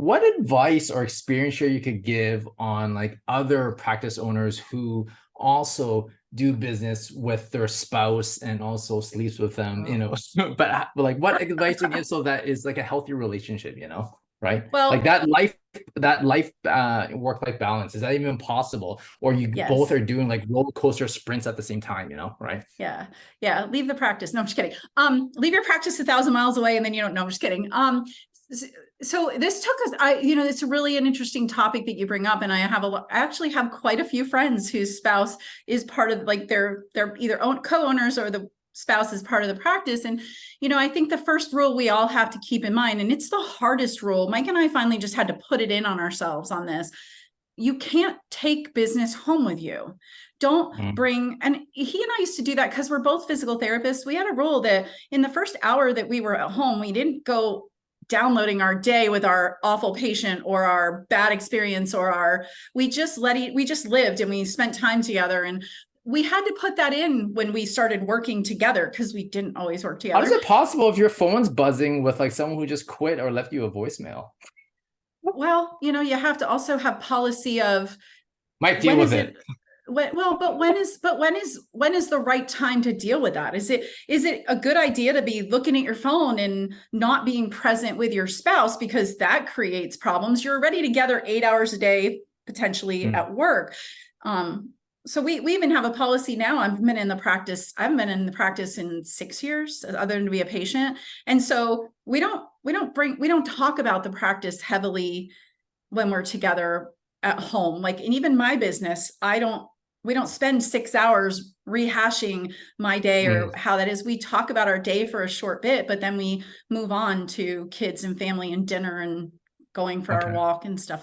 what advice or experience share you could give on like other practice owners who also do business with their spouse and also sleeps with them, but like what advice you give so that is like a healthy relationship, right? Like Well, that life work-life balance, is that even possible? Or you both yes. are doing like roller coaster sprints at the same time, right? Yeah. Yeah. Leave the practice. No, I'm just kidding. Leave your practice 1,000 miles away and then you don't know. I'm just kidding. So this took us, it's really an interesting topic that you bring up. And I actually have quite a few friends whose spouse is part of like they're either co-owners or the spouse is part of the practice. And, I think the first rule we all have to keep in mind, and it's the hardest rule, Mike and I finally just had to put it in on ourselves on this. You can't take business home with you. Don't Mm. bring, and he and I used to do that because we're both physical therapists. We had a rule that in the first hour that we were at home, we didn't go downloading our day with our awful patient or our bad experience we just lived and we spent time together. And we had to put that in when we started working together because we didn't always work How is together. it possible if your phone's buzzing with like someone who just quit or left you a voicemail? Well, you have to also have policy of Might deal when with is it. it but when is the right time to deal with that? Is it a good idea to be looking at your phone and not being present with your spouse because that creates problems? You're already together 8 hours a day potentially Mm. at work. So we even have a policy now. I haven't been in the practice in 6 years other than to be a patient. And so we don't talk about the practice heavily when we're together at home. Like, and even my business, we don't spend 6 hours rehashing my day or Mm. how that is. We talk about our day for a short bit, but then we move on to kids and family and dinner and going for our Okay. walk and stuff.